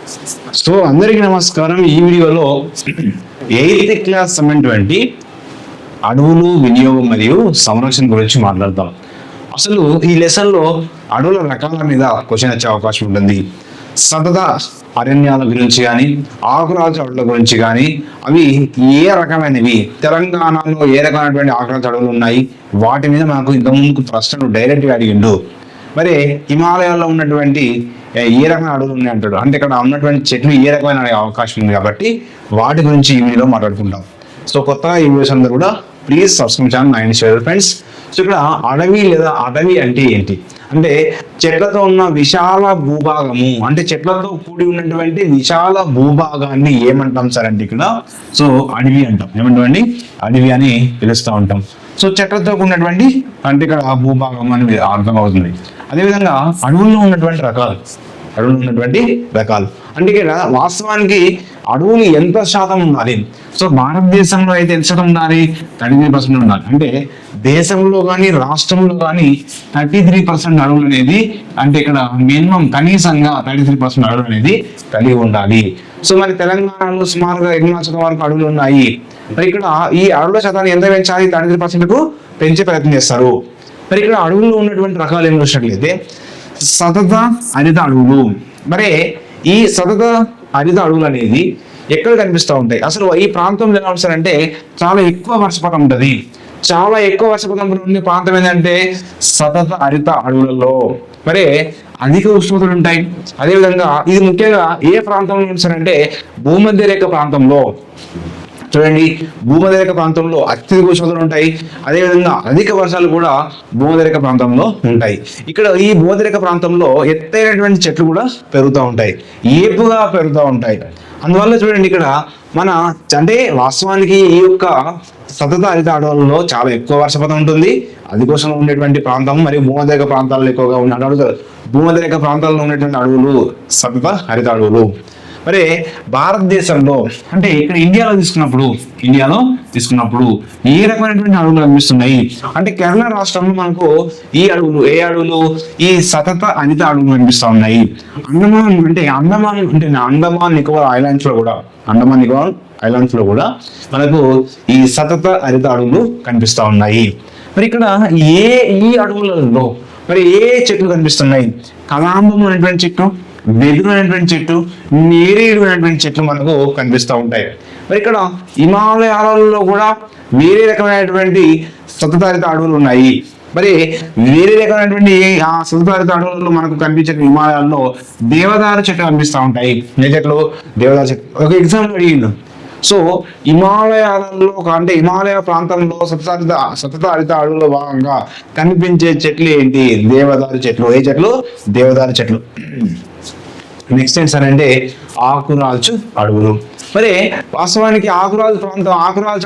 So అందరికీ నమస్కారం. ఈ వీడియోలో 8th క్లాస్ సంబంధించి అడవులు వినియోగం మరియు సంరక్షణ గురించి మాట్లాడతాం. అసలు ఈ లెసన్లో అడవుల రకాల మీద క్వశ్చన్ వచ్చే అవకాశం ఉంటుంది. సతత అరణ్యాల గురించి కానీ, ఆకురాజు అడవుల గురించి కానీ, అవి ఏ రకమైనవి, తెలంగాణలో ఏ రకమైనటువంటి ఆకురాజు అడవులు ఉన్నాయి, వాటి మీద మనకు ఇంతకుముందు ప్రశ్నలు డైరెక్ట్గా అడిగిండు. మరి హిమాలయాల్లో ఉన్నటువంటి ఏ రకమైన అడవులు ఉన్నాయి అంటాడు. అంటే ఇక్కడ ఉన్నటువంటి చెట్లు ఏ రకమైన అవకాశం ఉంది కాబట్టి వాటి గురించి ఈ వీడియోలో మాట్లాడుకుంటాం. సో కొత్తగా ఈ వీడియోస్ అందరూ కూడా please subscribe channel 9 share friends. So ఇక్కడ అడవి అంటే ఏంటి అంటే చెట్లతో ఉన్న విశాల భూభాగము, అంటే చెట్లతో కూడి ఉన్నటువంటి విశాల భూభాగాన్ని ఏమంటాం సార్ అంటే ఇక్కడ సో అడవి అంటాం. ఏమంటామండి? అడవి అని పిలుస్తూ ఉంటాం. సో చెట్లతో ఉన్నటువంటి అంటే ఇక్కడ భూభాగం అని అర్థం అవుతుంది. అదేవిధంగా అడవుల్లో ఉన్నటువంటి రకాలు అంటే ఇక్కడ వాస్తవానికి అడవులు ఎంత శాతం ఉండాలి? సో భారతదేశంలో అయితే ఎంత శాతం ఉండాలి? 33% ఉండాలి. అంటే దేశంలో కానీ రాష్ట్రంలో కానీ 33% అడవులు అనేది, అంటే ఇక్కడ మినిమం కనీసంగా 33% అడవులు అనేది కలిగి ఉండాలి. సో మరి తెలంగాణలో సుమారుగా 8% వరకు అడవులు ఉన్నాయి. మరి ఇక్కడ ఈ అడవుల శాతాన్ని ఎంత పెంచాలి? 33%కు పెంచే ప్రయత్నం చేస్తారు. మరి ఇక్కడ అడవుల్లో ఉన్నటువంటి రకాలు ఏం చూసినట్లయితే సతత హరిత అడవులు. మరి ఈ సతత హరిత అడవులు అనేది ఎక్కడ కనిపిస్తూ ఉంటాయి? అసలు ఈ ప్రాంతంలో ఎలా ఉంటారంటే చాలా ఎక్కువ వర్షపాతం ఉంటుంది. చాలా ఎక్కువ వర్షపాతం ఉండే ప్రాంతం ఏంటంటే సతత హరిత అడవులలో. మరి అధిక ఉష్ణోగ్రతలు ఉంటాయి. అదేవిధంగా ఇది ముఖ్యంగా ఏ ప్రాంతంలో ఉంటారంటే భూమధ్య రేఖ ప్రాంతంలో. చూడండి, భూమధ్యరేఖ ప్రాంతంలో అత్యధిక ఉష్ణోగ్రతలు ఉంటాయి. అదేవిధంగా అధిక వర్షాలు కూడా భూమధ్యరేఖ ప్రాంతంలో ఉంటాయి. ఇక్కడ ఈ భూమధ్యరేఖ ప్రాంతంలో ఎత్తైనటువంటి చెట్లు కూడా పెరుగుతూ ఉంటాయి, ఏపుగా పెరుగుతూ ఉంటాయి. అందువల్ల చూడండి ఇక్కడ అంటే వాస్తవానికి ఈ యొక్క సతత హరిత అడవులలో చాలా ఎక్కువ వర్షపాతం ఉంటుంది. అధిక ఉష్ణోగ్రత ఉండేటువంటి ప్రాంతం మరియు భూమధ్యరేఖ ప్రాంతాల్లో ఎక్కువగా ఉన్న అడవులు, భూమధ్యరేఖ ప్రాంతాల్లో ఉండేటువంటి అడవులు సతత హరిత అడవులు. మరి భారతదేశంలో అంటే ఇక్కడ ఇండియాలో తీసుకున్నప్పుడు ఏ రకమైనటువంటి అడవులు కనిపిస్తున్నాయి అంటే కేరళ రాష్ట్రంలో మనకు ఏ అడవులు ఈ సతత హరిత అడవులు కనిపిస్తూ ఉన్నాయి. అండమాన్ నికోబార్ ఐలాండ్స్ లో కూడా మనకు ఈ సతత హరిత అడవులు కనిపిస్తూ ఉన్నాయి. మరి ఇక్కడ ఈ అడవులలో మరి ఏ చెట్లు కనిపిస్తున్నాయి? కలాంబం అనేటువంటి చెట్టు, వెదురు అనేటువంటి చెట్టు, నేరేడు అనేటువంటి చెట్లు మనకు కనిపిస్తూ ఉంటాయి. మరి ఇక్కడ హిమాలయాలలో కూడా వేరే రకమైనటువంటి సతత హరిత అడవులు ఉన్నాయి. మరి వేరే రకమైనటువంటి ఆ సతత హరిత అడవులలో మనకు కనిపించే హిమాలయాల్లో దేవదారు చెట్లు కనిపిస్తూ ఉంటాయి. ఏ చెట్లు? దేవదారు చెట్లు. ఒక ఎగ్జాంపుల్ అడిగిండు. సో హిమాలయాలలో అంటే హిమాలయ ప్రాంతంలో సతత హరిత అడవుల్లో భాగంగా కనిపించే చెట్లు ఏంటి? దేవదారు చెట్లు. ఏ చెట్లు? దేవదారు చెట్లు. నెక్స్ట్ ఏంటంటే ఆకురాల్చు అడవులు. మరి వాస్తవానికి ఆకురాల్చు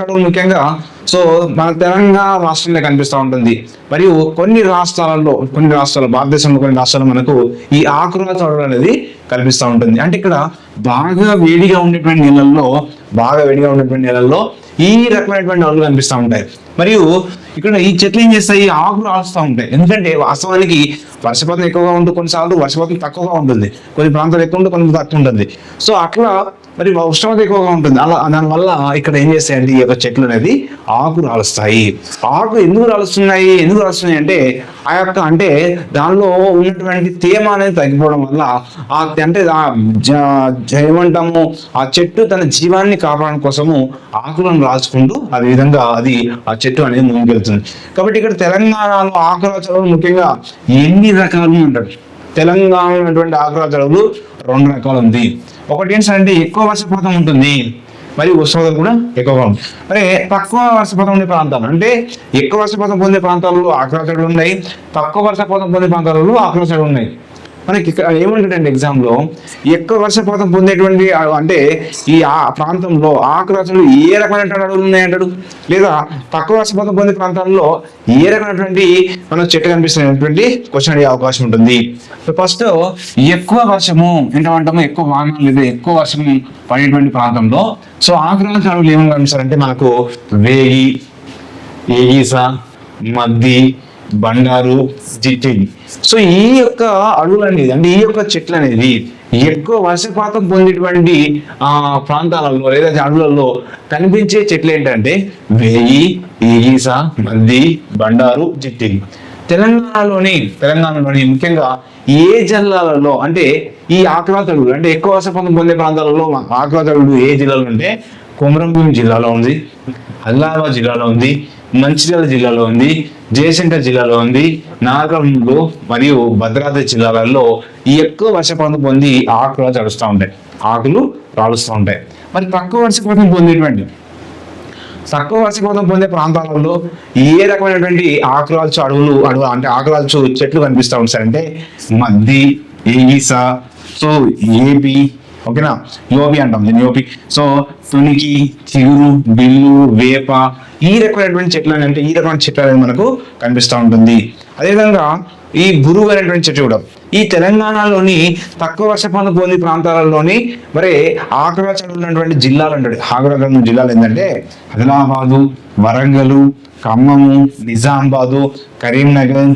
అడవులు ముఖ్యంగా సో మన తెలంగాణ రాష్ట్రంలో కనిపిస్తూ ఉంటుంది. మరియు కొన్ని రాష్ట్రాలు భారతదేశంలో కొన్ని రాష్ట్రాల్లో మనకు ఈ ఆకురాల్చు అడవులు అనేది కనిపిస్తూ ఉంటుంది. అంటే ఇక్కడ బాగా వేడిగా ఉండేటువంటి నెలల్లో ఈ రకమైనటువంటి అడవులు కనిపిస్తూ ఉంటాయి. మరియు ఇక్కడ ఈ చెట్లు ఏం చేస్తాయి? ఆకులు ఆలుస్తూ ఉంటాయి. ఎందుకంటే వాస్తవానికి వర్షపాతం ఎక్కువగా ఉంటుంది, కొన్నిసార్లు వర్షపాతం తక్కువగా ఉంటుంది, కొన్ని ప్రాంతాలు ఎక్కువ ఉంటుంది, కొన్ని తక్కువ ఉంటుంది. సో అట్లా మరి ఉష్ణోగ్రత ఎక్కువగా ఉంటుంది. దానివల్ల ఇక్కడ ఏం చేస్తాయంటే ఈ యొక్క చెట్లు అనేది ఆకులు రాలుస్తాయి. ఎందుకు రాలుస్తున్నాయి అంటే ఆ యొక్క అంటే దానిలో ఉన్నటువంటి తేమ అనేది తగ్గిపోవడం వల్ల ఏమంటాము ఆ చెట్టు తన జీవాన్ని కాపాడడం కోసము ఆకులను రాల్చుకుంటూ అదే విధంగా ఆ చెట్టు అనేది ముందుకెళ్తుంది. కాబట్టి ఇక్కడ తెలంగాణలో ఆకురాల్చు అడవులు ముఖ్యంగా ఎన్ని రకాలు అంటారు? తెలంగాణలో ఉన్నటువంటి ఆకురాల్చు అడవులు 2 రకాలు ఉంది. ఒకటి ఏంటంటే ఎక్కువ వర్షపాతం ఉంటుంది, మరి ఉష్ణోగ్రత కూడా ఎక్కువగా ఉంటుంది. మరి తక్కువ వర్షపాతం ఉండే ప్రాంతాలు అంటే ఎక్కువ వర్షపాతం పొందే ప్రాంతాల్లో ఆకురాల్చు అడవులు ఉన్నాయి, తక్కువ వర్షపాతం పొందే ప్రాంతాలలో ఆకురాల్చు అడవులు ఉన్నాయి. మనకి ఇక్కడ ఏమంటాడంటే ఎగ్జామ్లో ఎక్కువ వర్షపాతం పొందేటువంటి అంటే ఈ ప్రాంతంలో ఆకురాల్చులు ఏ రకమైనటువంటి అడవులు ఉన్నాయంటాడు, లేదా తక్కువ వర్షపాతం పొందే ప్రాంతాల్లో ఏ రకమైనటువంటి మన చెట్లు కనిపిస్తున్నటువంటి క్వశ్చన్ అడిగే అవకాశం ఉంటుంది. ఫస్ట్ ఎక్కువ వర్షము ఏంటంటాము, ఎక్కువ వాన లేదా ఎక్కువ వర్షం పడేటువంటి ప్రాంతంలో సో ఆకురాల్చు అడవులు ఏమని కనిపిస్తారంటే మనకు వేగి, ఏగీస, మద్ది, బండారు, జిటిల్. సో ఈ యొక్క అడవులు అనేది అంటే ఈ యొక్క చెట్లు అనేది ఎక్కువ వర్షపాతం పొందేటువంటి ప్రాంతాలలో లేదా అడవులలో కనిపించే చెట్లు ఏంటంటే వేయి, ఈగీస, మద్ది, బండారు, జిట్టిలి. తెలంగాణలోని ముఖ్యంగా ఏ జిల్లాలలో అంటే ఈ ఆకురాతడుగులు అంటే ఎక్కువ వర్షపాతం పొందే ప్రాంతాలలో ఆకురాతడుగులు ఏ జిల్లాలో అంటే కొమరంభీం జిల్లాలో ఉంది, ఆదిలాబాద్ జిల్లాలో ఉంది, మంచిర్యాల జిల్లాలో ఉంది, జయశంకర్ జిల్లాలో ఉంది, నాగర్లో మరియు భద్రాద్రి జిల్లాలలో ఈ ఎక్కువ వర్షపాతం పొంది ఆకులు తడుస్తూ ఉంటాయి, ఆకులు రాలుస్తూ ఉంటాయి. మరి తక్కువ వర్షపాతం పొందే ప్రాంతాలలో ఏ రకమైనటువంటి ఆకురాల్చు అడవులు అంటే ఆకురాల్చు చెట్లు కనిపిస్తూ ఉంటాయంటే మద్ది, ఈగీస, సో ఏపి, ఓకేనా, యోపి అంటాం దీన్ని యోపి. సో తునికి, చిగురు, బిల్లు, వేప ఈ రకమైనటువంటి చెట్లు అంటే ఈ రకమైన చెట్లు అనేది మనకు కనిపిస్తూ ఉంటుంది. అదేవిధంగా ఈ గురువు అనేటువంటి చెట్టు కూడా ఈ తెలంగాణలోని తక్కువ వర్షపాతం పొందే ప్రాంతాలలోని మరి ఆకురాల్చు ఉన్నటువంటి జిల్లాలు అంటే ఆకురాల్చు జిల్లాలు ఏంటంటే ఆదిలాబాదు, వరంగల్, ఖమ్మము, నిజామాబాదు, కరీంనగర్,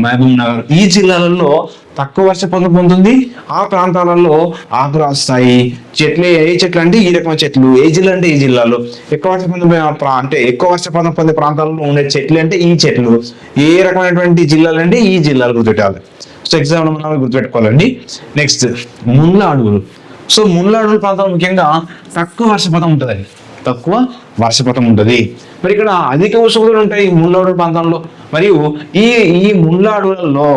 మహబూబ్ నగర్ ఈ జిల్లాలలో తక్కువ వర్షపాతం పొందుతుంది. ఆ ప్రాంతాలలో ఆకు రాస్తాయి చెట్లు. ఏ చెట్లు అంటే ఈ రకమైన చెట్లు. ఏ జిల్లా అంటే ఈ జిల్లాలో ఎక్కువ వర్షపాతం పొందే ప్రాంతాలలో ఉండే చెట్లు అంటే ఈ చెట్లు. ఏ రకమైనటువంటి జిల్లాలు అంటే ఈ జిల్లాలు గుర్తుపెట్టాలి. సో ఎగ్జాంపుల్ మనం గుర్తుపెట్టుకోవాలండి. నెక్స్ట్ ముళ్ళ అడవులు. సో ముళ్ళ అడవుల ప్రాంతాలు ముఖ్యంగా తక్కువ వర్షపాతం ఉంటుంది. మరి ఇక్కడ అధిక ఉష్ణోగ్రతలు ఉంటాయి ముళ్ళ అడవుల ప్రాంతంలో. మరియు ఈ ముళ్ళ అడవులలో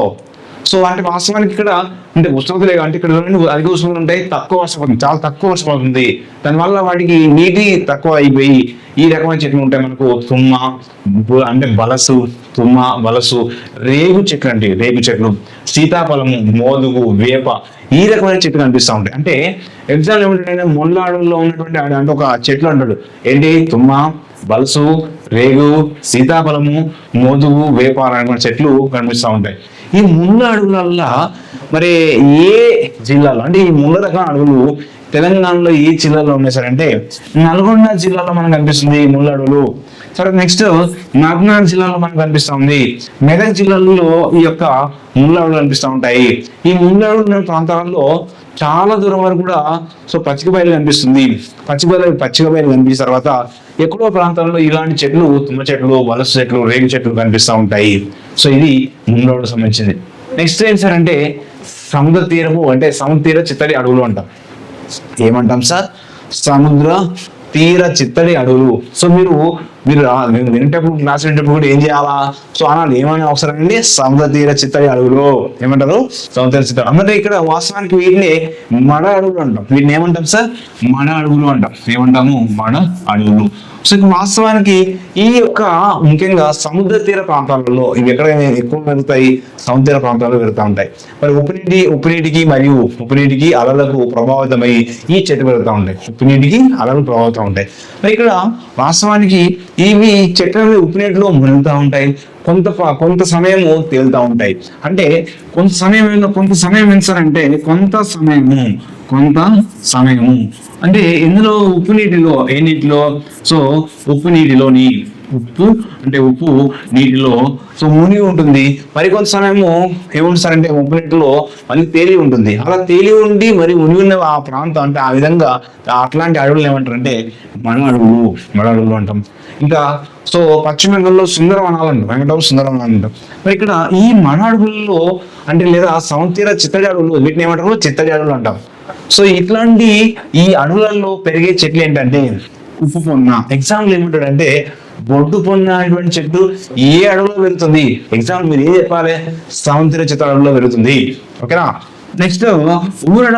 సో అంటే వాస్తవానికి ఇక్కడ అంటే ఉష్ణోగ్రతలే అంటే ఇక్కడ అధిక ఉష్ణోగ్రతలు ఉంటాయి, తక్కువ వర్షపాతం, చాలా తక్కువ వర్షపడుతుంది. దానివల్ల వాటికి నీటి తక్కువ అయిపోయి ఈ రకమైన చెట్లు ఉంటాయి మనకు. తుమ్మ అంటే బలసు, రేగు చెట్లు, సీతాఫలము, మోదుగు, వేప ఈ రకమైన చెట్లు కనిపిస్తూ ఉంటాయి. అంటే ఎగ్జాంపుల్ ఏమిటంటే ముళ్ళ అడవుల్లో ఉన్నటువంటి అంటే ఒక చెట్లు అంటాడు ఏంటి, తుమ్మ, బలసు, రేగు, సీతాఫలము, మోదుగు, వేప అనేటువంటి చెట్లు కనిపిస్తూ ఉంటాయి. ఈ ముళ్ళ అడవులల్లో మరి ఏ జిల్లాలో అంటే ఈ ముళ్ళ రకం అడవులు తెలంగాణలో ఏ జిల్లాలో ఉన్నాయి సార్ అంటే నల్గొండ జిల్లాలో మనకు కనిపిస్తుంది ఈ ముళ్ళ అడవులు. సరే నెక్స్ట్ మహబూబ్నగర్ జిల్లాలో మనకు కనిపిస్తూ ఉంది. మెదక్ జిల్లాలో ఈ యొక్క ముళ్ళ అడవులు కనిపిస్తూ ఉంటాయి. ఈ ముళ్ళ అడవులు ప్రాంతాలలో చాలా దూరం వరకు కూడా సో పచ్చిక బయలు కనిపిస్తుంది. పచ్చిక బయలు కనిపించిన తర్వాత ఎక్కడో ప్రాంతాల్లో ఇలాంటి చెట్లు, తుమ్మ చెట్లు, వలస చెట్లు, రేగు చెట్లు కనిపిస్తూ ఉంటాయి. సో ఇది ముళ్ళ అడవులకు సంబంధించింది. నెక్స్ట్ ఏంటి సార్ అంటే సముద్ర తీర చిత్తడి అడవులు అంటాం. ఏమంటాం సార్? సముద్ర తీర చిత్తడి అడవులు. సో మీరు వినేటప్పుడు క్లాస్ వినేటప్పుడు కూడా ఏం చేయాలా? సో అనాలి ఏమైనా అవసరం అండి, సముద్ర తీర చిత్తడి అడవులు ఏమంటారు? సముద్ర తీర చిత్తడి. అంటే ఇక్కడ వాస్తవానికి వీటిని మడ అడవులు అంటాం. వీటిని ఏమంటాం సార్? మడ అడవులు అంటాం. ఏమంటాము? మడ అడవులు. సో వాస్తవానికి ఈ యొక్క ముఖ్యంగా సముద్ర తీర ప్రాంతాలలో ఇవి ఎక్కడ ఎక్కువ పెరుగుతాయి? సముద్ర తీర ప్రాంతాల్లో పెరుగుతూ ఉంటాయి. మరి ఉప్పునీటికి అలలకు ప్రభావితమై ఈ చెట్లు పెరుగుతూ ఉంటాయి. ఉప్పునీటికి అలలు ప్రభావితం ఉంటాయి. మరి ఇక్కడ వాస్తవానికి ఇవి చెట్ల ఉప్పునీటిలో మునుగుతూ ఉంటాయి, కొంత సమయము తేలుతూ ఉంటాయి. అంటే కొంత సమయం ఏంటంటే కొంత సమయము అంటే ఇందులో ఉప్పు నీటిలో సో ఉప్పు నీటిలో సో మునిగి ఉంటుంది. మరి కొంత సమయము ఏముంటారంటే ఉప్పు నీటిలో మళ్ళీ తేలి ఉంటుంది. అలా తేలి ఉండి మరి మునిగి ఉన్న ఆ ప్రాంతం అంటే ఆ విధంగా అట్లాంటి అడవులు ఏమంటారంటే మడ అడవులు అంటాం. ఇంకా సో పశ్చిమ బెంగాల్లో సుందరవనాలు అంటాం. మరి ఇక్కడ ఈ మడ అడవుల్లో అంటే లేదా సముద్ర చిత్తడి అడవులు వీటిని ఏమంటారు? చిత్తడి అడవులు అంటాం. సో ఇట్లాంటి ఈ అడవులలో పెరిగే చెట్లు ఏంటంటే ఉప్పు పొన్న. ఎగ్జాంపుల్ ఏమంటాడంటే బొడ్డు పొన్న అనేటువంటి చెట్టు ఏ అడవులో పెరుగుతుంది? ఎగ్జాంపుల్ మీరు ఏం చెప్పాలి? సముద్ర చిత్తడి అడవుల్లో పెరుగుతుంది. ఓకేనా? నెక్స్ట్ ఊరడ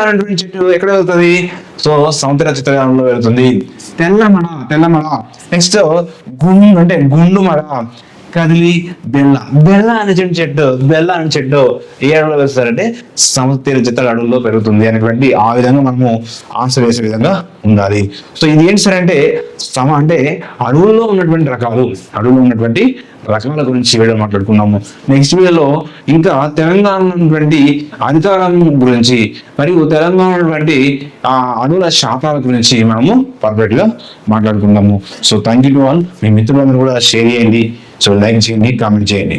అనేటువంటి చెట్టు ఎక్కడ పెరుగుతుంది? సో సముద్ర చిత్తడి అడవుల్లో పెరుగుతుంది. తెల్లమడ. నెక్స్ట్ గుండు మడ, కదిలి బెల్ల అనే చెట్టు ఏ అడవులో పెరుగుతారంటే సముద్ర చిత్తడి అడవుల్లో పెరుగుతుంది అనేటువంటి ఆ విధంగా మనము ఆన్సర్ వేసే విధంగా ఉండాలి. సో ఇది ఏంటి సార్ అంటే అడవుల్లో ఉన్నటువంటి రకాల గురించి వీడియో మాట్లాడుకున్నాము. నెక్స్ట్ వీడియోలో ఇంకా తెలంగాణ ఉన్నటువంటి అధికారం గురించి మరియు తెలంగాణ ఉన్నటువంటి అడవుల శాతాల గురించి మనము పర్ఫెక్ట్ గా మాట్లాడుకున్నాము. So thank you to all. మీ మిత్రులందరూ కూడా షేర్ చేయండి. సో లైక్ చేయండి, కామెంట్ చేయండి.